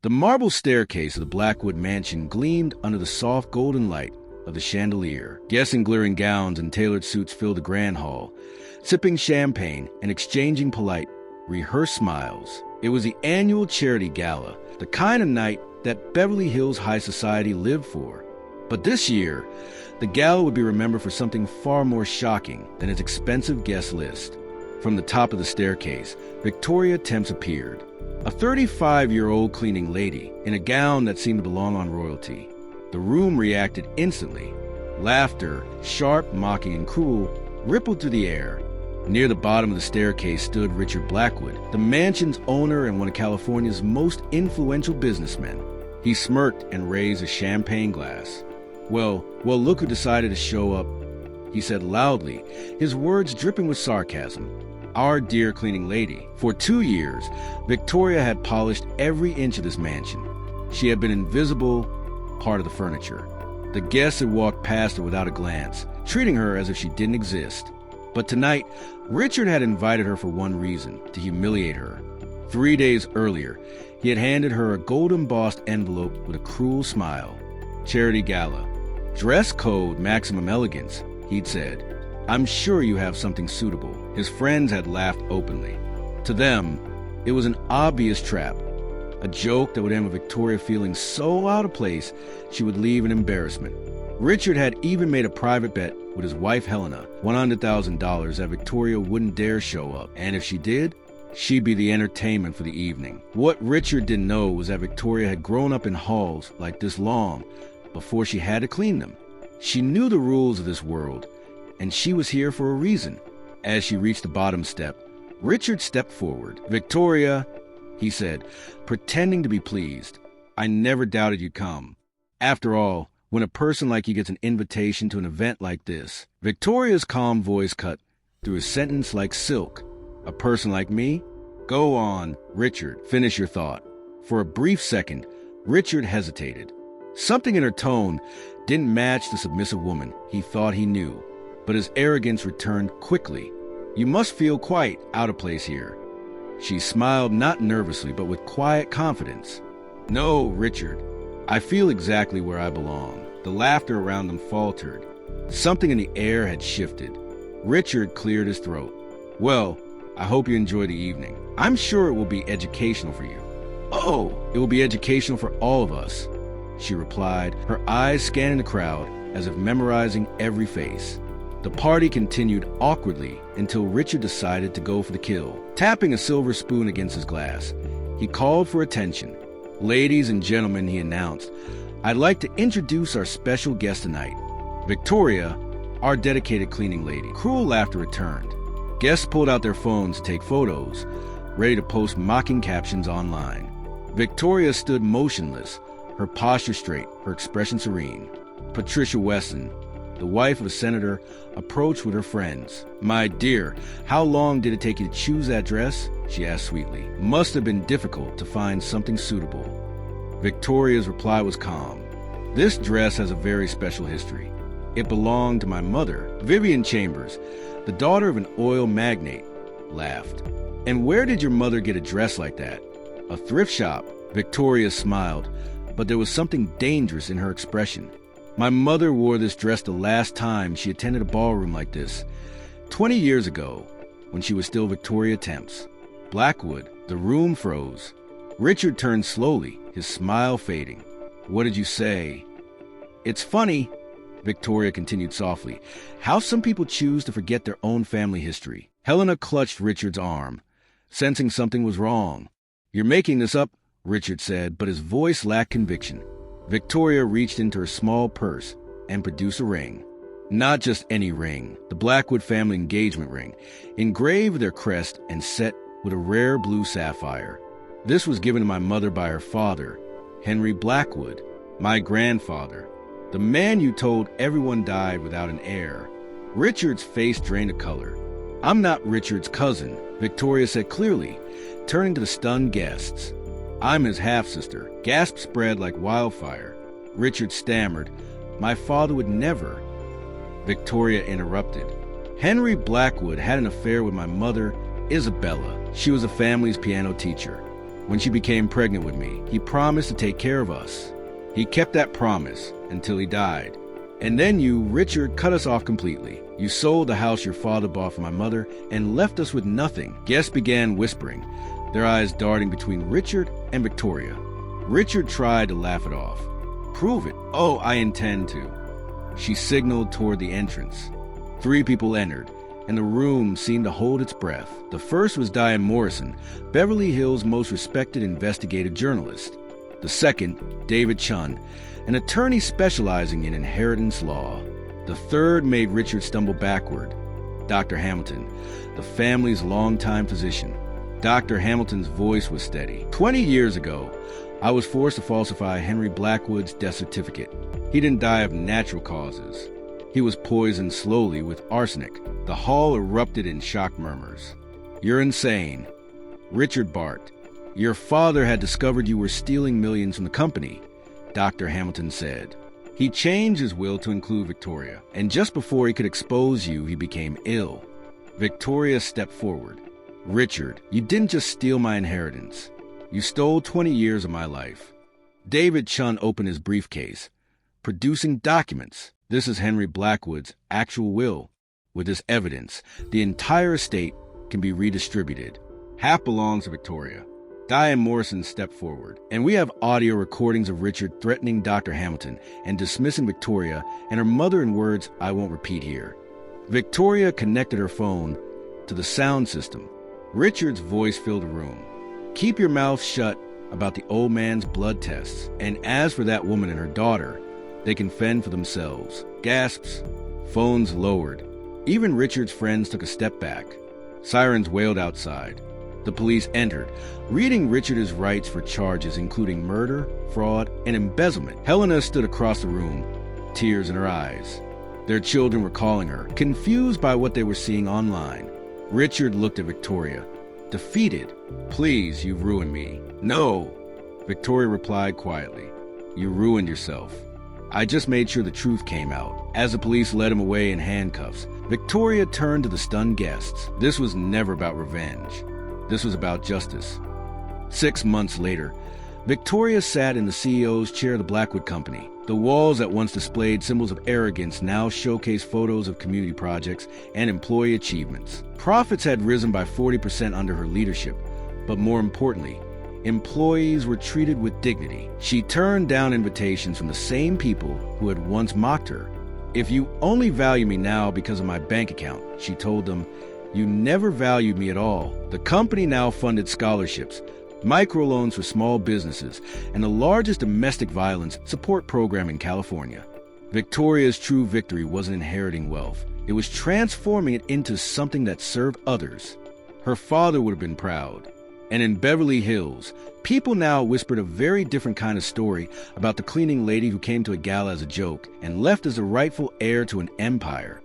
The marble staircase of the Blackwood mansion gleamed under the soft golden light of the chandelier. Guests in glittering gowns and tailored suits filled the grand hall, sipping champagne and exchanging polite, rehearsed smiles. It was the annual charity gala, the kind of night that Beverly Hills high society lived for. But this year, the gala would be remembered for something far more shocking than its expensive guest list. From the top of the staircase, Victoria Temps appeared, a 35-year-old cleaning lady in a gown that seemed to belong on royalty. The room reacted instantly. Laughter, sharp, mocking, and cruel, rippled through the air. Near the bottom of the staircase stood Richard Blackwood, the mansion's owner and one of California's most influential businessmen. He smirked and raised a champagne glass. Well, look who decided to show up, he said loudly, his words dripping with sarcasm. Our dear cleaning lady. For 2 years, Victoria had polished every inch of this mansion. She had been invisible, part of the furniture. The guests had walked past her without a glance, treating her as if she didn't exist. But tonight, Richard had invited her for one reason, to humiliate her. 3 days earlier, he had handed her a gold-embossed envelope with a cruel smile. Charity gala. Dress code maximum elegance, he'd said. I'm sure you have something suitable. His friends had laughed openly. To them, it was an obvious trap. A joke that would end with Victoria feeling so out of place she would leave in embarrassment. Richard had even made a private bet with his wife Helena, $100,000, that Victoria wouldn't dare show up, and if she did, she'd be the entertainment for the evening. What Richard didn't know was that Victoria had grown up in halls like this long before she had to clean them. She knew the rules of this world, and she was here for a reason. As she reached the bottom step, Richard stepped forward. Victoria, he said, pretending to be pleased, I never doubted you'd come. After all, when a person like you gets an invitation to an event like this, Victoria's calm voice cut through a sentence like silk. A person like me? Go on, Richard, finish your thought. For a brief second, Richard hesitated. Something in her tone didn't match the submissive woman he thought he knew, but his arrogance returned quickly. You must feel quite out of place here. She smiled not nervously, but with quiet confidence. No, Richard. I feel exactly where I belong. The laughter around them faltered. Something in the air had shifted. Richard cleared his throat. Well, I hope you enjoy the evening. I'm sure it will be educational for you. Oh, it will be educational for all of us, she replied, her eyes scanning the crowd as if memorizing every face. The party continued awkwardly until Richard decided to go for the kill. Tapping a silver spoon against his glass, he called for attention. Ladies and gentlemen, he announced, I'd like to introduce our special guest tonight, Victoria, our dedicated cleaning lady. Cruel laughter returned. Guests pulled out their phones to take photos, ready to post mocking captions online. Victoria stood motionless, her posture straight, her expression serene. Patricia Weston, the wife of a senator, approached with her friends. My dear, how long did it take you to choose that dress? She asked sweetly. Must have been difficult to find something suitable. Victoria's reply was calm. This dress has a very special history. It belonged to my mother, Vivian Chambers, the daughter of an oil magnate, laughed. And where did your mother get a dress like that? A thrift shop. Victoria smiled, but there was something dangerous in her expression. My mother wore this dress the last time she attended a ballroom like this, 20 years ago, when she was still Victoria Temps. Blackwood, the room froze. Richard turned slowly, his smile fading. What did you say? It's funny, Victoria continued softly, how some people choose to forget their own family history. Helena clutched Richard's arm, sensing something was wrong. You're making this up, Richard said, but his voice lacked conviction. Victoria reached into her small purse and produced a ring. Not just any ring, the Blackwood family engagement ring, engraved with their crest and set with a rare blue sapphire. This was given to my mother by her father, Henry Blackwood, my grandfather, the man you told everyone died without an heir. Richard's face drained of color. I'm not Richard's cousin, Victoria said clearly, turning to the stunned guests. I'm his half-sister. Gasps spread like wildfire. Richard stammered, my father would never. Victoria interrupted. Henry Blackwood had an affair with my mother, Isabella. She was the family's piano teacher. When she became pregnant with me, he promised to take care of us. He kept that promise until he died. And then you, Richard, cut us off completely. You sold the house your father bought for my mother and left us with nothing. Guests began whispering, their eyes darting between Richard and Victoria. Richard tried to laugh it off. Prove it. Oh, I intend to. She signaled toward the entrance. 3 people entered, and the room seemed to hold its breath. The first was Diane Morrison, Beverly Hills' most respected investigative journalist. The second, David Chun, an attorney specializing in inheritance law. The third made Richard stumble backward. Dr. Hamilton, the family's longtime physician. Dr. Hamilton's voice was steady. 20 years ago, I was forced to falsify Henry Blackwood's death certificate. He didn't die of natural causes. He was poisoned slowly with arsenic. The hall erupted in shocked murmurs. You're insane. Richard barked. Your father had discovered you were stealing millions from the company, Dr. Hamilton said. He changed his will to include Victoria, and just before he could expose you, he became ill. Victoria stepped forward. Richard, you didn't just steal my inheritance. You stole 20 years of my life. David Chun opened his briefcase, producing documents. This is Henry Blackwood's actual will. With this evidence, the entire estate can be redistributed. Half belongs to Victoria. Diane Morrison stepped forward, and we have audio recordings of Richard threatening Dr. Hamilton and dismissing Victoria and her mother in words I won't repeat here. Victoria connected her phone to the sound system. Richard's voice filled the room. Keep your mouth shut about the old man's blood tests, and as for that woman and her daughter, they can fend for themselves. Gasps. Phones lowered. Even Richard's friends took a step back. Sirens wailed outside. The police entered, reading Richard his rights for charges including murder, fraud, and embezzlement. Helena stood across the room, tears in her eyes. Their children were calling her, confused by what they were seeing online. Richard looked at Victoria, defeated. Please, you've ruined me. No, Victoria replied quietly. You ruined yourself. I just made sure the truth came out. As the police led him away in handcuffs, Victoria turned to the stunned guests. This was never about revenge. This was about justice. 6 months later, Victoria sat in the CEO's chair of the Blackwood Company. The walls that once displayed symbols of arrogance now showcased photos of community projects and employee achievements. Profits had risen by 40% under her leadership, but more importantly, employees were treated with dignity. She turned down invitations from the same people who had once mocked her. If you only value me now because of my bank account, she told them, you never valued me at all. The company now funded scholarships, microloans for small businesses, and the largest domestic violence support program in California. Victoria's true victory wasn't inheriting wealth. It was transforming it into something that served others. Her father would have been proud. And in Beverly Hills, people now whispered a very different kind of story about the cleaning lady who came to a gala as a joke and left as the rightful heir to an empire.